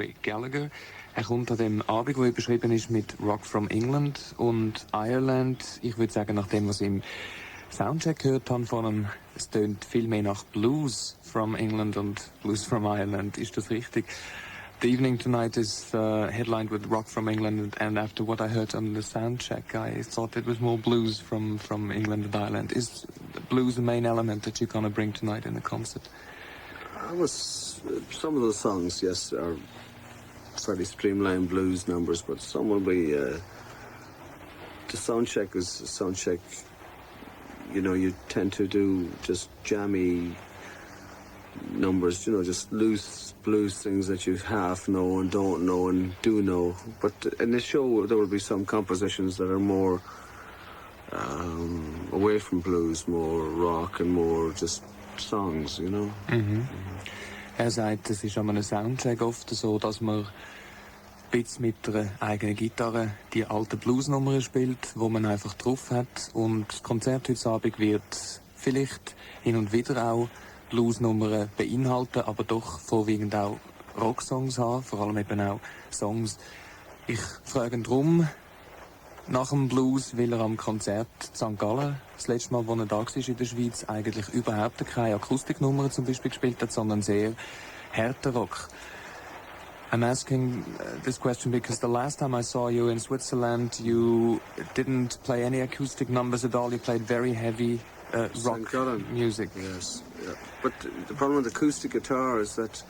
Rory Gallagher. Er kommt an dem Abend, der beschrieben ist mit Rock from England und Ireland. Ich würde sagen, nach dem, was ich im Soundcheck gehört habe von ihm, es tönt viel mehr nach Blues from England und Blues from Ireland. Ist das richtig? The evening tonight is headlined with Rock from England, and after what I heard on the soundcheck, I thought it was more blues from England and Ireland. Is blues the main element that you're going to bring tonight in the concert? Some of the songs, yes, are fairly streamlined blues numbers, but some will be. The soundcheck is a soundcheck. You know, you tend to do just jammy numbers, you know, just loose blues things that you half know and don't know and do know. But in the show, there will be some compositions that are more away from blues, more rock and more just songs, you know. Er sagt, es ist an einem Soundcheck oft so, dass man ein bisschen mit einer eigenen Gitarre die alten Bluesnummern spielt, wo man einfach drauf hat. Und das Konzert heute Abend wird vielleicht hin und wieder auch Bluesnummern beinhalten, aber doch vorwiegend auch Rocksongs haben, vor allem eben auch Songs. Ich frage ihn darum, nach dem Blues, weil er am Konzert St. Gallen, das letzte Mal, wo er da war in der Schweiz, eigentlich überhaupt keine Akustiknummern zum Beispiel gespielt hat, sondern sehr harter Rock. I'm asking this question because the last time I saw you in Switzerland, you didn't play any acoustic numbers at all. You played very heavy rock music. Yes, yeah. But the problem with acoustic guitar is that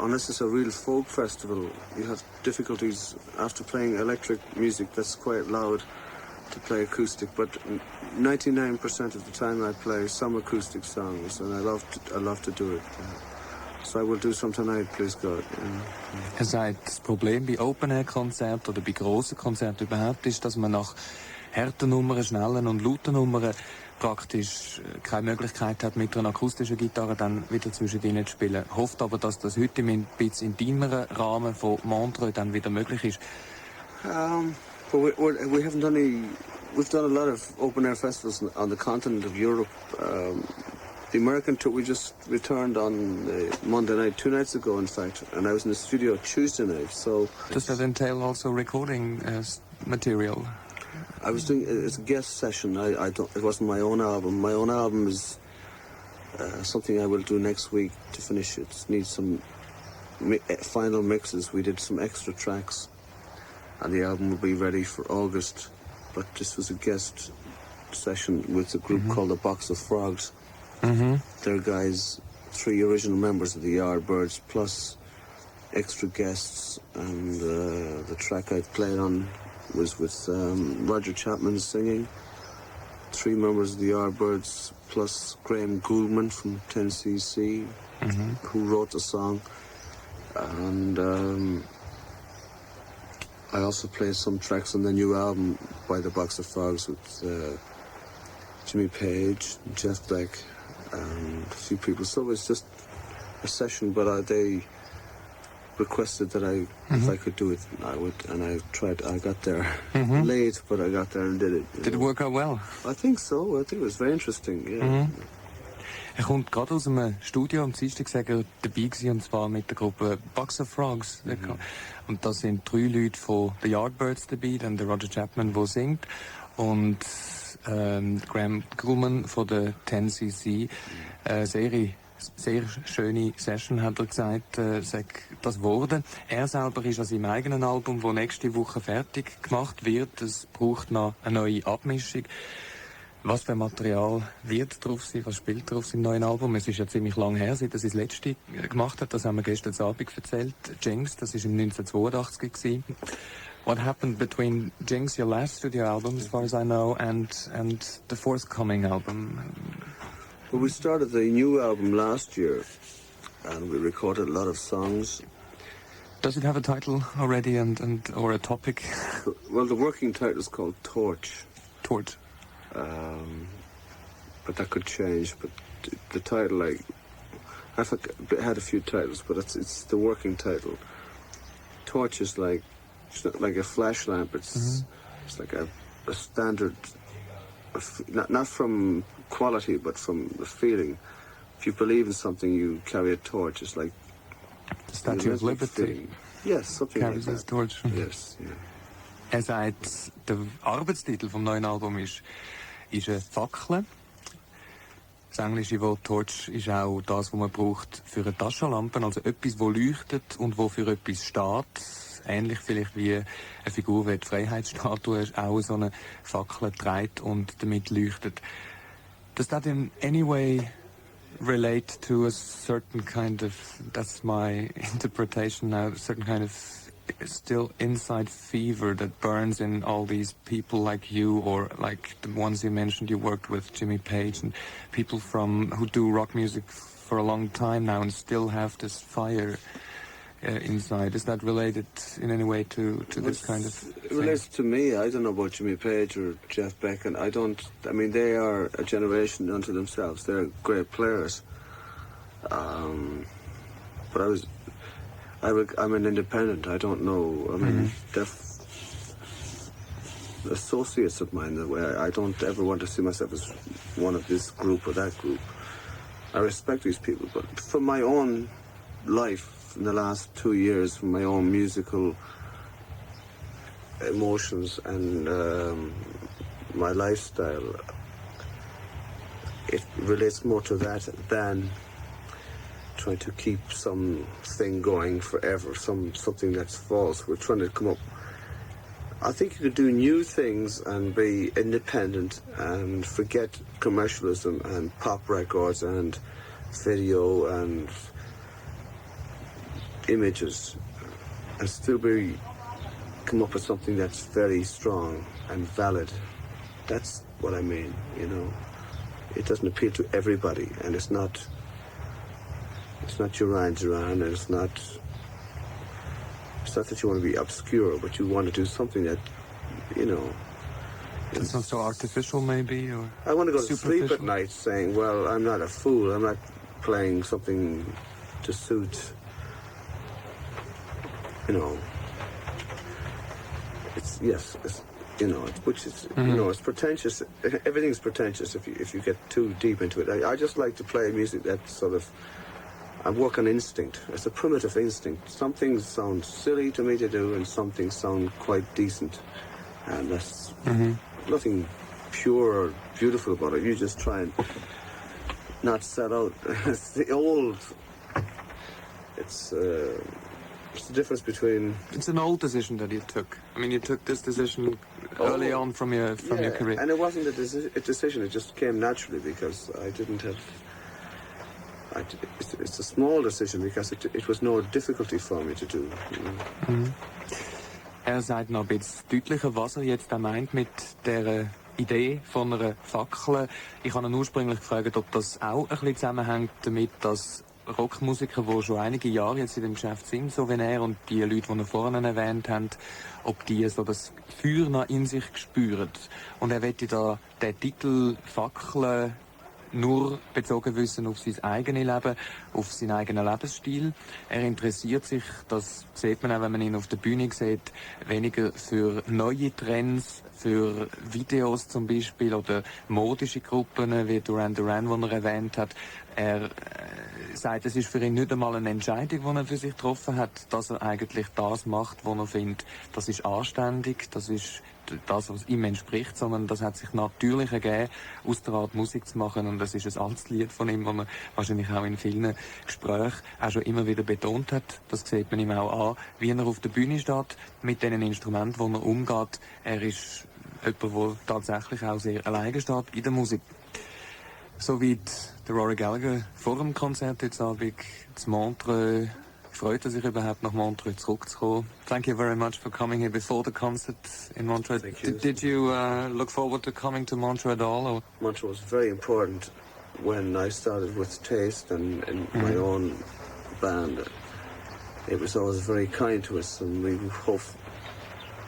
unless it's a real folk festival, you have difficulties after playing electric music that's quite loud to play acoustic. But 99% of the time I play some acoustic songs, and I love to do it. So I will do some tonight, please God. Er sagt, das Problem bei Open-Air-Konzerten oder bei grossen Konzerten überhaupt ist, dass man nach harten Nummern, schnellen und lauten Nummern praktisch keine Möglichkeit hat, mit einer akustischen Gitarre dann wieder zwischendrin zu spielen. Hofft aber, dass das heute in ein bisschen intimeren Rahmen von Montreux dann wieder möglich ist. We haven't done we've done a lot of open-air festivals on the continent of Europe. The American tour, we just returned on Monday night, 2 nights ago, in fact, and I was in the studio Tuesday night. So does that entail also recording material? I was doing it's a guest session. I don't. It wasn't my own album. My own album is something I will do next week to finish it. It needs some final mixes. We did some extra tracks, and the album will be ready for August. But this was a guest session with a group called the Box of Frogs. They're guys, 3 original members of the Yardbirds, plus extra guests, and the track I played on was with Roger Chapman singing, 3 members of the Yardbirds, plus Graham Gouldman from 10cc, who wrote the song, and I also played some tracks on the new album by the Box of Frogs with Jimmy Page, Jeff Beck, and a few people. So it was just a session, but they requested that if I could do it, I would, and I tried. I got there late, but I got there and did it. Did it work out well? I think so. I think it was very interesting. Yeah. Er kommt gerade aus einem Studio am Dienstag dabei gewesen, und zwar mit der Gruppe Box of Frogs. Und da sind 3 Leute von The Yardbirds dabei, dann der Roger Chapman, der singt, und Graham Grumman von der 10cc. Sehr schöne Session, hat er gesagt, das wurde. Er selber ist an seinem eigenen Album, das nächste Woche fertig gemacht wird. Es braucht noch eine neue Abmischung. Was für Material wird drauf sein? Was spielt drauf im neuen Album? Es ist ja ziemlich lang her, seit er das letzte gemacht hat. Das haben wir gestern Abend erzählt. Jinx, das war im 1982 gewesen. What happened between Jinx, your last studio album, as far as I know, and the forthcoming album? Well, we started the new album last year, and we recorded a lot of songs. Does it have a title already and or a topic? Well, the working title is called Torch. Torch. But that could change. But the title, I've had a few titles, but it's the working title. Torch is like a flash lamp. It's like a standard, not from quality, but from the feeling. If you believe in something, you carry a torch. It's like The Statue of Liberty. Yes, something Carries like us that. towards. Yes, yeah. Er sagt, der Arbeitstitel vom neuen Album ist eine Fackel. Das englische Wort Torch ist auch das, was man braucht für eine Taschenlampe, also etwas, das leuchtet und wo für etwas steht. Ähnlich vielleicht wie eine Figur, wie die Freiheitsstatue auch so eine Fackel trägt und damit leuchtet. Does that in any way relate to a certain kind of, that's my interpretation now, a certain kind of still inside fever that burns in all these people like you, or like the ones you mentioned you worked with, Jimmy Page, and people who do rock music for a long time now and still have this fire inside? Is that related in any way to this kind of thing? It relates to me. I don't know about Jimmy Page or Jeff Beck, and I mean, they are a generation unto themselves. They're great players. But I'm an independent. I don't know. I mean, they're associates of mine. I don't ever want to see myself as one of this group or that group. I respect these people, but for my own life in the last 2 years, from my own musical emotions and my lifestyle, it relates more to that than trying to keep something going forever, something that's false. We're trying to come up. I think you could do new things and be independent and forget commercialism and pop records and video and images, and still come up with something that's very strong and valid. That's what I mean, you know. It doesn't appeal to everybody, and it's not Duran Duran, and it's not that you want to be obscure, but you want to do something that, you know. It's not so artificial, maybe, or I want to go to sleep at night saying, well, I'm not a fool. I'm not playing something to suit, you know. It's pretentious. Everything's pretentious if you get too deep into it. I just like to play music that sort of, I work on instinct. It's a primitive instinct. Some things sound silly to me to do, and some things sound quite decent. And that's nothing pure or beautiful about it. You just try and not set out. It's the old. It's the difference between. It's an old decision that you took. I mean, you took this decision early on from your career. And it wasn't a decision. It just came naturally because I didn't have. It's a small decision because it was no difficulty for me to do. Sagt noch ein bisschen deutlicher, was jetzt meint mit der Idee von einer Fackel. Ich habe ihn ursprünglich gefragt, ob das auch ein bisschen zusammenhängt damit, dass Rockmusiker, die schon einige Jahre jetzt in dem Geschäft sind, so wie er und die Leute, die er vorhin erwähnt haben, ob die so das Feuer noch in sich spüren. Und er möchte da den Titel Fackel nur bezogen wissen auf sein eigenes Leben, auf seinen eigenen Lebensstil. Er interessiert sich, das sieht man auch, wenn man ihn auf der Bühne sieht, weniger für neue Trends, für Videos zum Beispiel oder modische Gruppen wie Duran Duran, die er erwähnt hat. Er sagt, es ist für ihn nicht einmal eine Entscheidung, die er für sich getroffen hat, dass er eigentlich das macht, was er findet, das ist anständig, das ist das, was ihm entspricht, sondern das hat sich natürlich ergeben, aus der Art Musik zu machen, und das ist ein altes Lied von ihm, das man wahrscheinlich auch in vielen Gesprächen auch schon immer wieder betont hat. Das sieht man ihm auch an, wie er auf der Bühne steht, mit den Instrumenten, die er umgeht. Er ist jemand, der tatsächlich auch sehr alleine steht in der Musik. Soweit der Rory Gallagher vor dem Konzert heute Abend zu Montreux. Freut er sich überhaupt nach Montreux zurückzukommen? Thank you very much for coming here before the concert in Montreux. Did you look forward to coming to Montreux at all? Or? Montreux was very important when I started with Taste and my own band. It was always very kind to us, and we hope.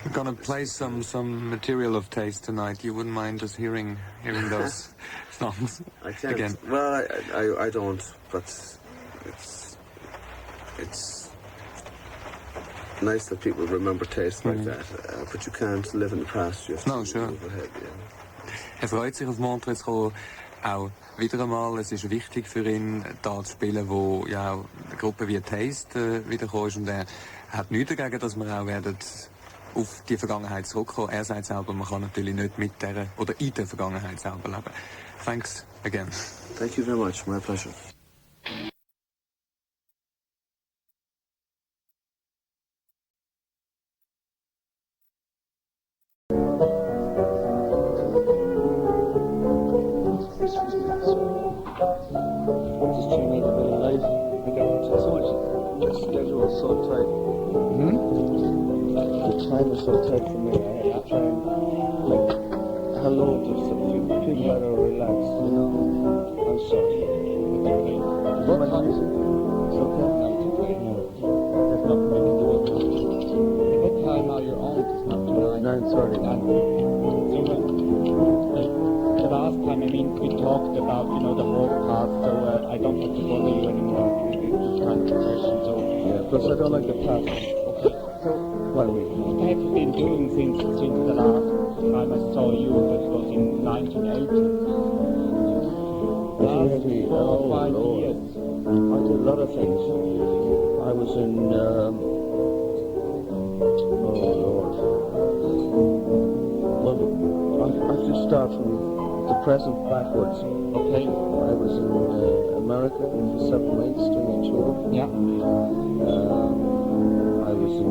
We're gonna play some material of Taste tonight. You wouldn't mind us hearing those songs again? Well, I don't, but it's nice that people remember Taste like that. But you can't live in the past. You have to move ahead, yeah. Er freut sich auf Montreux zu kommen. auch wieder einmal, es ist wichtig für ihn, da zu spielen, wo ja auch eine Gruppe wie Taste wiedergekommen ist, und er hat nichts dagegen, dass wir auch werden auf die Vergangenheit zurückkommen. Er sagt selber, man kann natürlich nicht mit der oder in der Vergangenheit selber leben. Thanks again. Thank you very much. My pleasure. Just trying to make a bit of life. I got so much. The schedule is so tight. The time is so tight for me. I have to try and like hello to some people that are relaxed. You know. I'm sorry. What my music? It's okay. There's nothing we can do about it. What time are you on? It's not 9:30. The last time, I mean, we talked about, you know, the broadcast, so I don't have to bother you anymore. It's kind of a question, so... Yeah, plus I don't like the past. Okay, so... What have you been doing since the last time I saw you? That was in 1980. Last 4 or 5 years. I did a lot of things. I was in, well, I just start from the present backwards. Okay. I was in America in the 7 weeks doing a tour. Yeah. I was in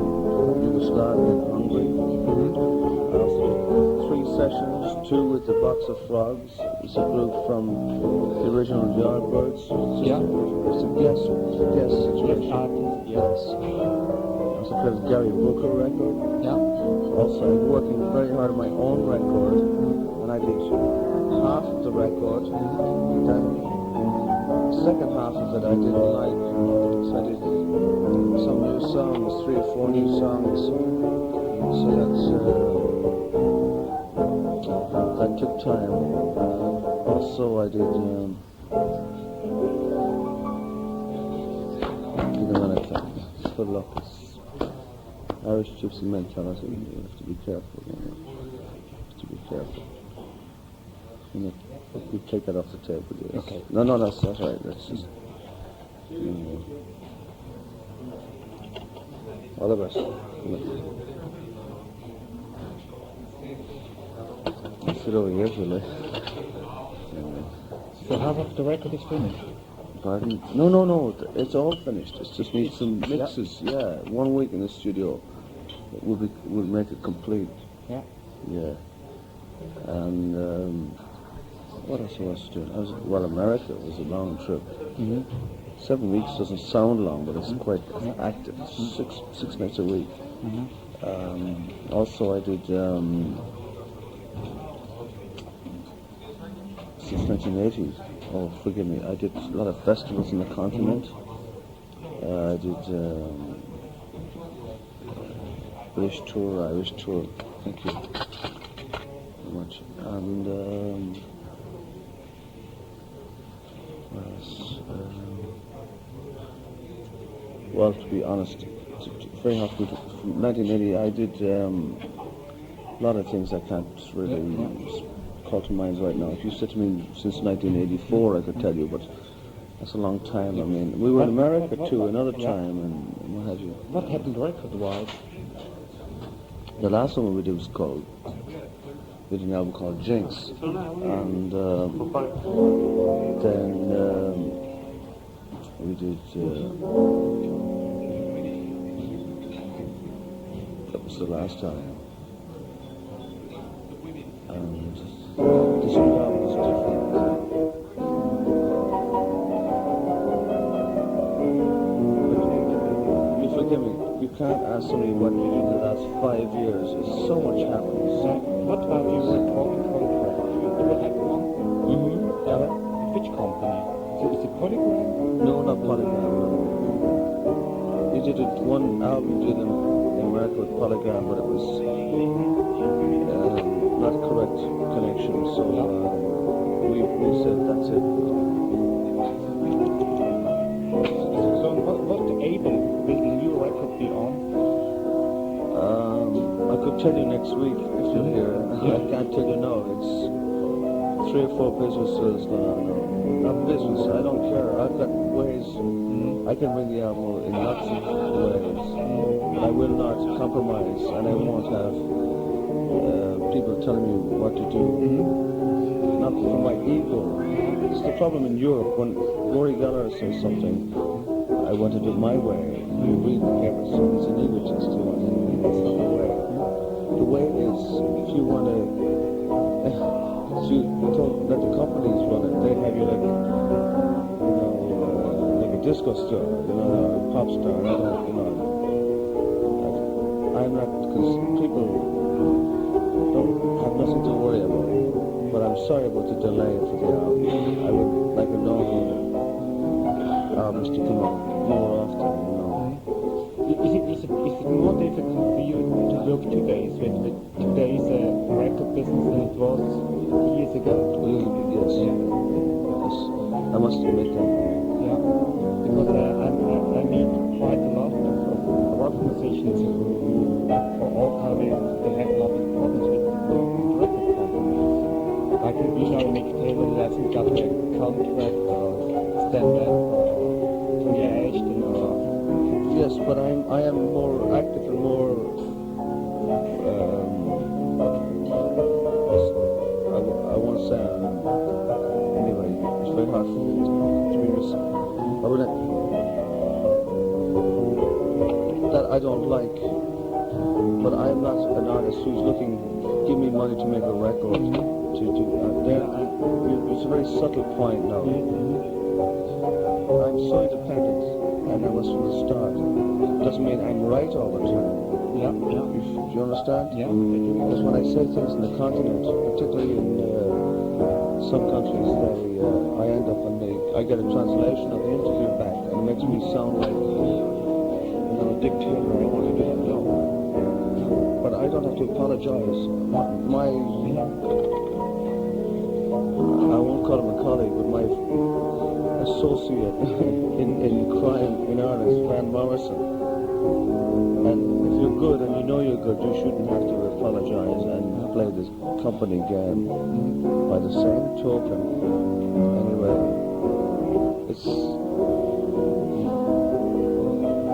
Yugoslavia and Hungary. After 3 sessions, 2 with the Box of Frogs. It's a group from the original Yardbirds. Yeah. It's a guest situation. Yes. I also played a Gary Booker record. Yeah. Also, I'm working very hard on my own record, and I did half of the record. Then the second half of it I didn't like, so I did some new songs, 3 or 4 new songs. So that took time. Also, I did good luck. It's Irish gypsy mentality. You have to be careful. You know, you take that off the table. Yes. Okay. No, that's all right. That's just. All the best. Sit over here, Julie. So half of the record is finished? Pardon? No. It's all finished. It just needs some mixes. Yeah, 1 week in the studio will make it complete. Yeah. Yeah. And what else was I doing? America was a long trip. 7 weeks doesn't sound long, but it's quite active. 6 nights a week. Also, I did since 1980. Oh, forgive me. I did a lot of festivals in the continent. I did British tour, Irish tour. Thank you very much. And what else? Well, to be honest, it's very hard to. From 1980, I did a lot of things I can't really call to mind right now. If you said to me since 1984, I could tell you, but that's a long time. I mean, we were in America too another time, and what have you. What happened record-wise? The last one we did was called, we did an album called Jinx, and then we did, that was the last time. And this new album is different. But you forgive me, you can't ask somebody what you did in the last 5 years. There's so much happening. What about your recording contract? You have one? Yeah. Which company? Is it Polygram? No, not Polygram. You did one album, you did in America with Polygram, but it was not correct connection, so we said that's it. So what label will the new record be on? I could tell you next week if you're here. I can't tell you now. It's 3 or 4 businesses going on now. Not business, I don't care. I've got ways. I can bring the album in lots of ways. But I will not compromise, and I won't have people telling me what to do. Not for my ego. It's the problem in Europe. When Rory Gallagher says something, I want to do it my way. You read everything. It's an egotist. That's not the way. The way is, if you want to, if you don't let the companies run it, they have you like, like a disco star, a pop star. I'm not, because people don't have nothing to worry about. But I'm sorry about the delay for the album. I would like a normal albums to come out more often, Is it more difficult for you to work today's with today's record business than it was years ago? Yes. Yes. I must admit that. Yeah. Because I meet quite a lot of rock musicians who, for all time, they have a lot of problems with record companies. Like, Mick Taylor hasn't got a contract or standard from the Ashton or... Yes, but I am more active and more. I won't say. Anyway, it's very hard for me to be missing. That I don't like. But I'm not an artist who's looking. Give me money to make a record. To do. It's a very subtle point now. I'm so independent, and I was from the start. Doesn't mean I'm right all the time. Yeah. Do you understand? Yeah. Because when I say things in the continent, particularly in some countries, I end up I get a translation of the interview back, and it makes me sound like a dictator. I don't want to do that. No. But I don't have to apologize. I won't call him a colleague, but my associate in crime in Ireland is Van Morrison. And if you're good and you know you're good, you shouldn't have to apologize and play this company game. By the same token, anyway,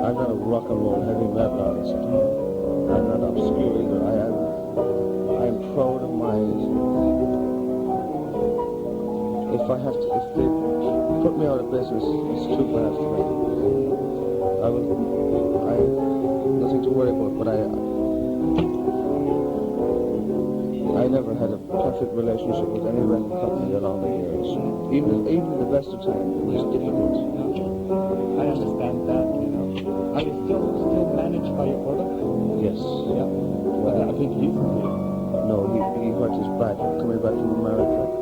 I'm not a rock and roll heavy metal artist. I'm not obscure either. I am proud of my. If they put me out of business, it's too bad for me. I have nothing to worry about, but I never had a perfect relationship with any record company along the years. Even the best of times, it was difficult. I understand that, Are you still managed by your brother? Yes. Yeah. But I think he's here. No, he hurt his back coming back from America.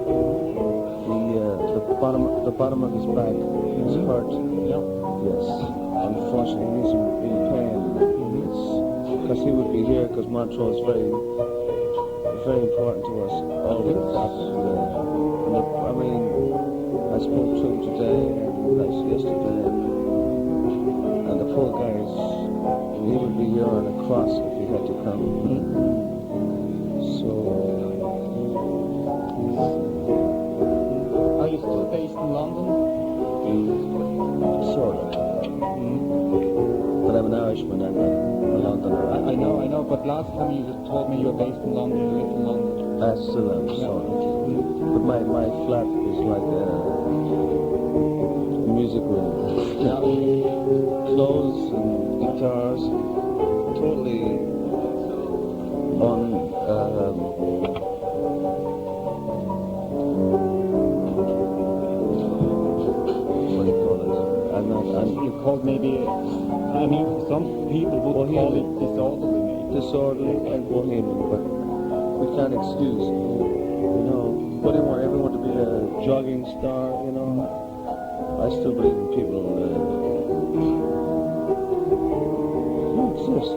The bottom of his back is hurt. Yeah. Yes. Unfortunately, he's in pain. Because he would be here, because Montreux is very, very important to us. Always. I spoke to him today and yesterday, and the poor guys, he would be here on a cross if he had to come. So. Are you still based in London? Sort of. But I'm an Irishman, I'm a Londoner. I know, but last time you told me you were based in London, you lived in London. I still am, sort of. But my flat is like a music room. Clothes and guitars, totally you called maybe, some people would call it disorderly maybe. Disorderly and bohemian, but we can't excuse, what do you want everyone to be a jogging star, I still believe in people who exist,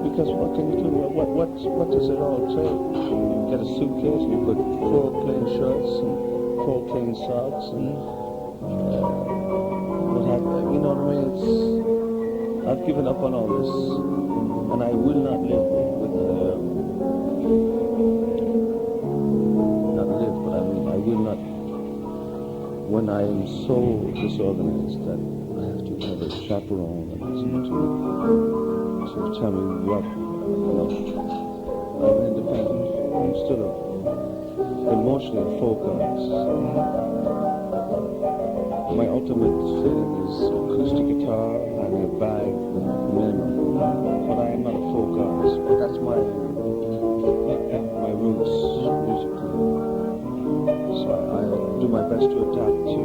because what can you do, what does it all take? You get a suitcase, you put 4 clean shirts and 4 clean socks and you know what I mean? I've given up on all this, and I will not live with not live, but I mean when I am so disorganized that I have to have a chaperone and to tell me what, I'm independent. I'm still emotionally a folk artist. My ultimate thing is acoustic guitar and a bag minimum. But I am not a folk artist. But that's my roots musically. So I do my best to adapt to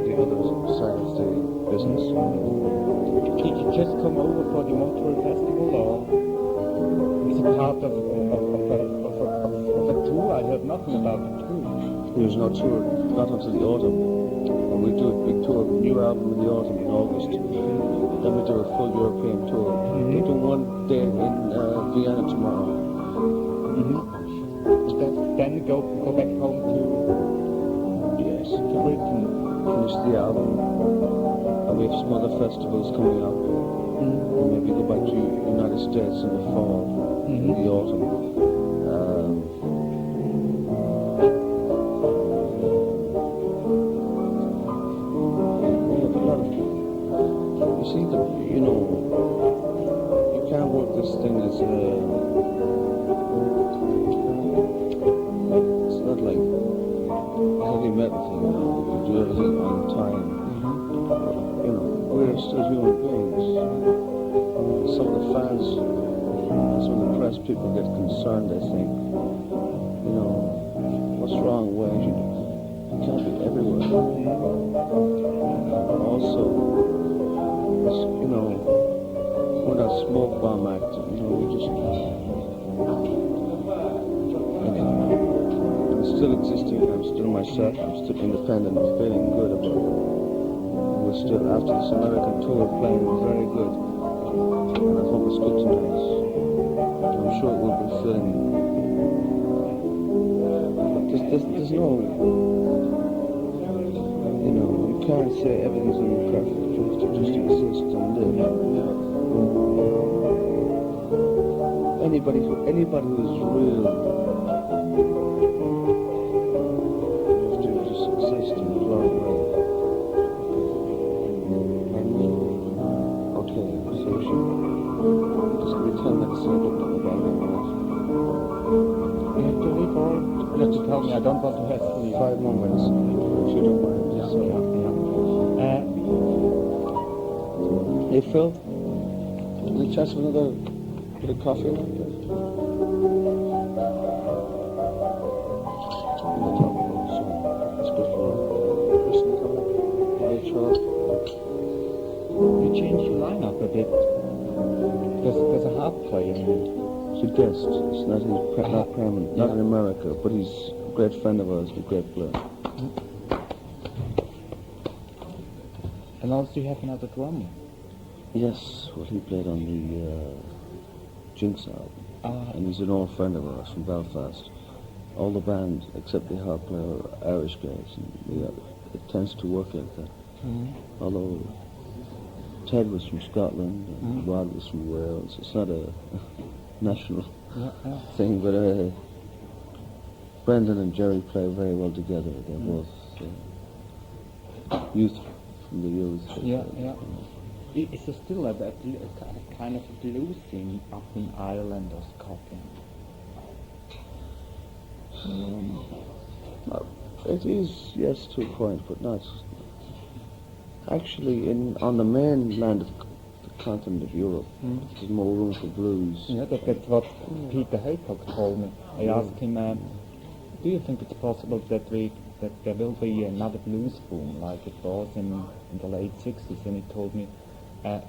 the other side of the business. Did you just come over for the Montreux Festival, or is it part of a tour? I heard nothing about the tour. There's no tour, not until the autumn. And we do a big tour, new album in the autumn in August. Then we do a full European tour. We do one day in Vienna tomorrow. Then go back home to Britain. Finish the album. And we have some other festivals coming up. And maybe go back to the United States in the fall, in the autumn. You see, you can't work this thing as it's not like heavy metal thing, you do everything on time. We're still human beings. Some of the fans, some of the press people get concerned, they think, what's wrong? Why you can't be everywhere. Also, we're not smoke bomb act, we just I'm still existing, I'm still myself, I'm still independent, I'm feeling good about it. We're still, after this American tour, playing very good. And I hope it's good tonight. I'm sure it will be filling. There's no, you can't say everything's going to be perfect. You have to just exist and live. Anybody who is real, you have to just exist and float away. Okay, so we should just give me 10 minutes so I don't know about it. You have to leave, or you have to tell me. I don't want to have to leave. 5 more minutes, if you don't mind. Hey Phil, any chance for another bit of coffee? That's good for listening to You changed your lineup a bit. There's a harp player in it. He's a guest. It's not permanent. Not in America, but he's a great friend of ours, a great player. And also you have another drummer. Yes, well, he played on the Jinx album. And he's an old friend of ours from Belfast. All the band, except the harp player, are Irish guys. And it tends to work like that. Although Ted was from Scotland and Rod was from Wales. It's not a national thing, but Brendan and Jerry play very well together. They're both youth from the youth. Is there still a kind of blues scene up in Ireland or Scotland? It is, yes, to a point, but not. Actually, on the mainland of the continent of Europe, there's more room for blues. Yeah, that's what Peter Haycock told me. I asked him, do you think it's possible that there will be another blues boom like it was in the late 60s? And he told me,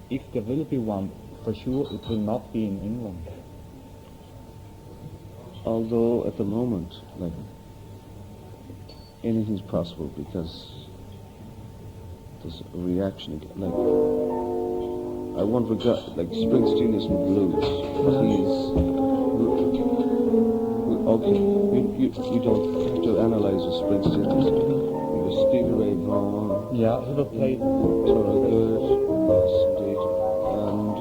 if there will be one, for sure it will not be in England. Although at the moment, like, anything's possible because there's a reaction again. Like, I won't regard, like, Springsteen isn't blues, but he's okay. You don't have to analyze the Springsteen. There's Stevie Ray Vaughan. Yeah, he will play Totally good. Yes, indeed. And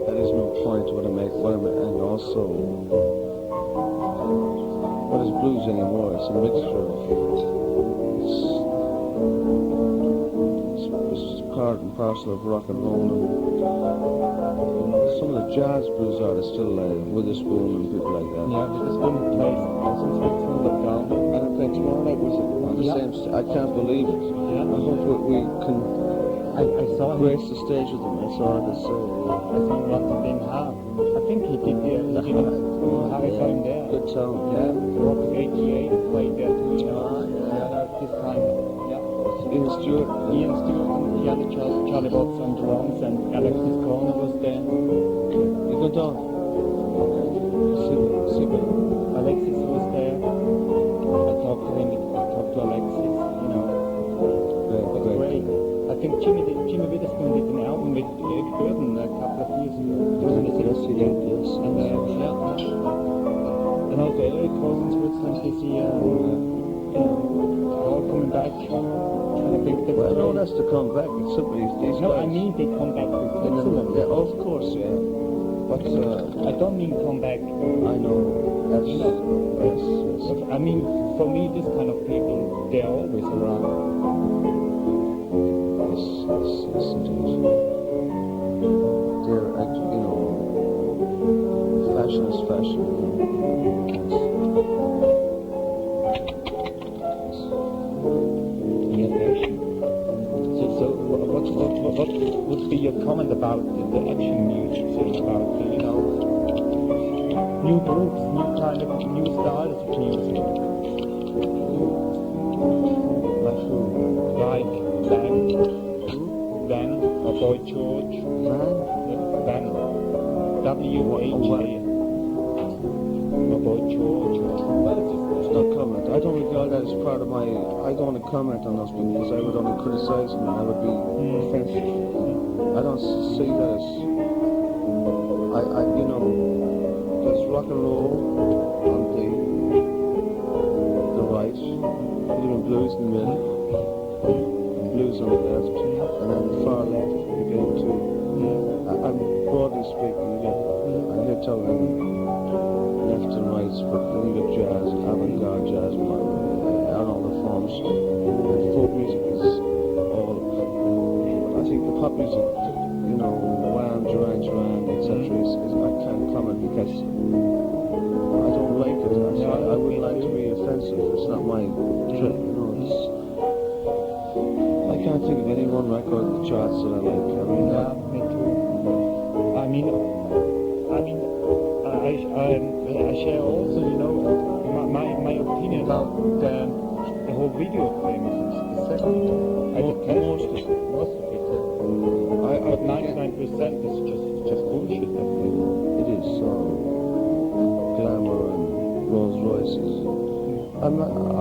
that is no point what I make. And also, what is blues anymore. It's a mixture of it's part and parcel of rock and roll. And some of the jazz blues artists still alive, Witherspoon and people like that. Yeah, Witherspoon plays down. And I'm playing tomorrow night with it on the same stage. I can't believe it. Yeah. I hope we can I saw him. grace the stage with them. That's all I can say. I saw him once in Den Haag. I think he did I saw him there. Good sound. Yeah, Rock 88 played there too. This time. Yeah. Ian Stewart. Ian Stewart and Charlie Watts on drums and Alexis Corner was there. You go down. Super. Alexis was there. I talked to him. I talked to Alexis. You know. Great. I think Jimmy Witherspoon did an album with Eric Burden a couple of years ago. Yes, he did. Yes. And and also Eric was in Switzerland this year. All coming back. And I think that's Well, no one has to come back. It's simply these No, guys. I mean they come back to Switzerland. Yeah, of course, yeah. But I don't mean come back. I know. That's, yes. I mean, for me, this kind of people, they're always around. Yes, indeed. They're, fashion is fashion. Yeah, fashion. So what would be your comment about the action music thing, about new groups, new styles of music? Like who? Like Van or Boy George. Van. W-H-A. Or Boy George. It's not comment. I don't regard that as part of my. I don't want to comment on those people because I would only criticize them and I would be offensive. I don't see that as. There's rock and roll on the right, rhythm and blues in the middle, blues on the left, and then the far left you get into. I'm broadly speaking, I'm here talking left and right, but then you get jazz, avant-garde jazz, and all the forms. And folk music is all. I think the pop music, Wham, Duran, etc. I can't comment because I don't like it. I wouldn't like to be offensive. It's not my trip. I can't think of any one record in the charts that I like. Me too. I share also, my opinion about the whole video thing. Most of it. But 99% is just bullshit. It is glamour and Rolls Royces. I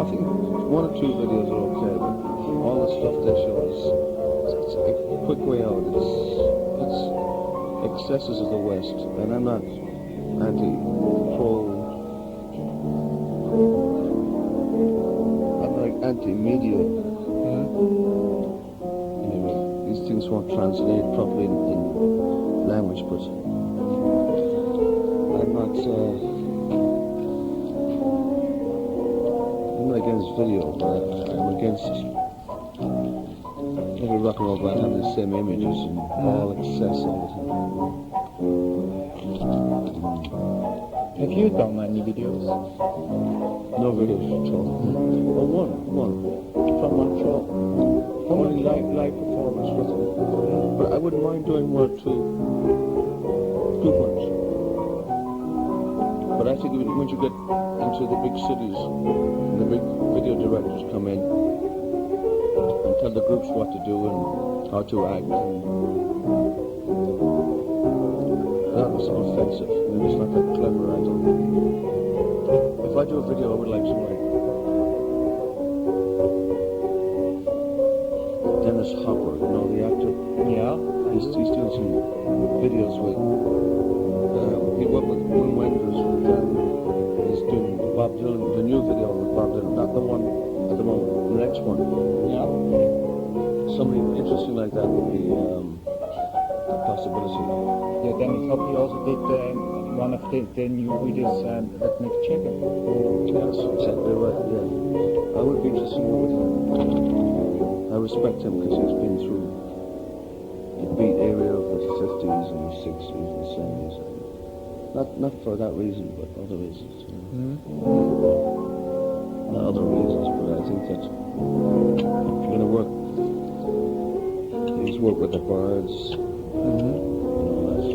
think one or two videos are okay, but all the stuff they show is it's a quick way out. It's excesses of the West, and I'm not I'm like anti-media. Anyway, these things won't translate properly in language, but I'm not against video, but I'm against every rock and roll band having the same images and all excess all the time. Have you done any videos? No videos at all. Well, one from Montreux. Only live performance with them. But I wouldn't mind doing one or two good ones. But I think once you get into the big cities, and the big video directors come in and tell the groups what to do and how to act, and that was offensive. It's not that clever, I don't think. If I do a video, I would like somebody. Dennis Hopper, the actor. Yeah. He's doing some videos with. He went with Wim Wenders, and he's doing Bob Dylan, the new video with Bob Dylan, not the one at the moment, the next one. Yeah. Somebody interesting like that would be a possibility. Yeah, Dennis Hopper also did one of the new videos that Mick Jagger. That's exactly right, yeah. I would be interested in what I respect him because he's been through the beat area of the 50s and the 60s and the 70s. Not for that reason, but other reasons. You know. Not other reasons, but I think that if you're going to work, he's worked with the Birds and all that.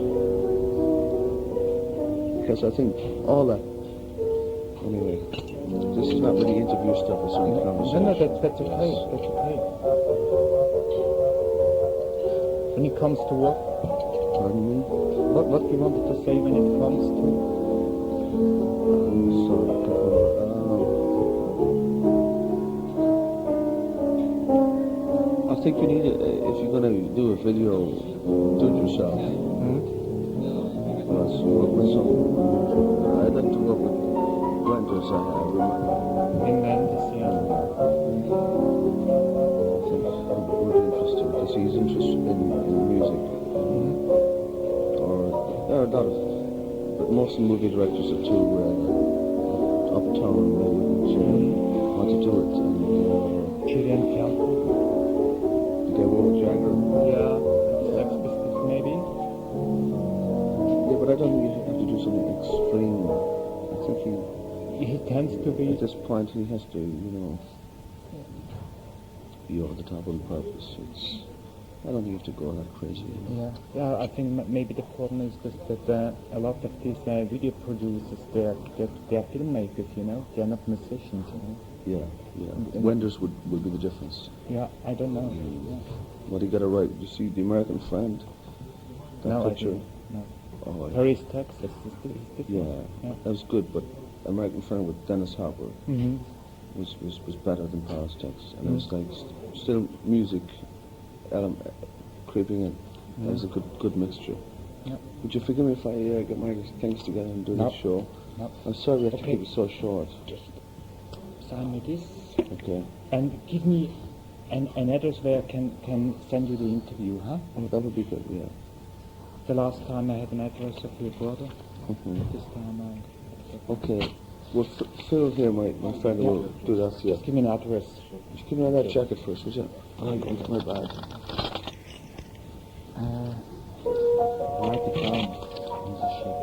Because I think all that, anyway, this is not really interview stuff, it's only conversation. No, that's okay, that's okay. When it comes to what? Pardon me? What you wanted to say when it comes to? I'm sorry, I can't remember. I think you need, if you're going to do a video, do it yourself. Plus, work with some. I'd like to work with blenders I have in my Inventors, yeah. I think that would be interesting because he's interested in music. Or there are a lot of, but most movie directors are too uptown. They wouldn't want to do it. And Julian Kelly. they were Jagger. Yeah, Sex Pistols maybe. Yeah, but I don't think you have to do something extreme. I think He tends to be. at this point he has to, be over the top on purpose. I don't think you have to go that crazy. Yeah. I think maybe the problem is that a lot of these video producers, they're filmmakers, they're not musicians, Yeah. Wenders would be the difference. Yeah, I don't know. What he got to write? You see, The American Friend. That No, I picture. didn't. No. Oh, Paris, Texas is different. yeah, that was good, but American Friend with Dennis Hopper was better than Paris, Texas, and it was like still music creeping in. That was a good mixture. Yeah. Would you forgive me if I get my things together and do No. this show? No. I'm sorry we have to Okay. keep it so short. Just sign me this Okay. and give me an address where I can send you the interview, huh? Oh, that would be good. Yeah. The last time I had an address of your brother. This time I... Okay. Well, Phil here, my friend, will do that for you. Just give me an address. Just give me that jacket first, would you? I'm going to my bag. Write it down. Piece of shit.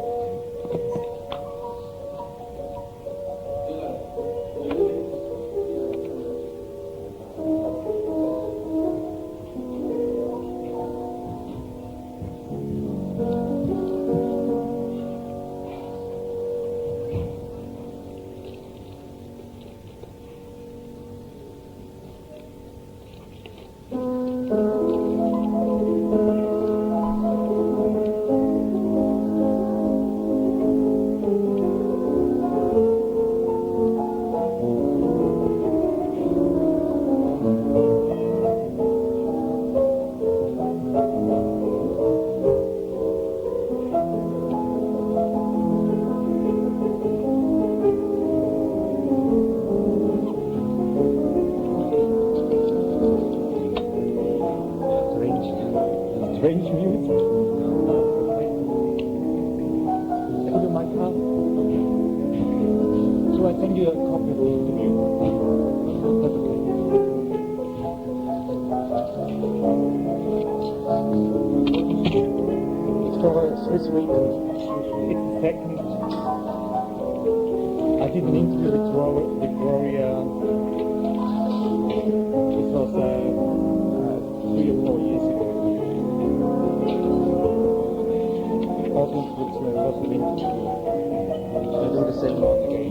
Strange music. Put in my car. So I send you a copy of the interview. That's okay. It's for Swiss Weekend. It's the second. I did an interview with Rory. This was 3 or 4 years ago. Audience was an interview. I do the same one again.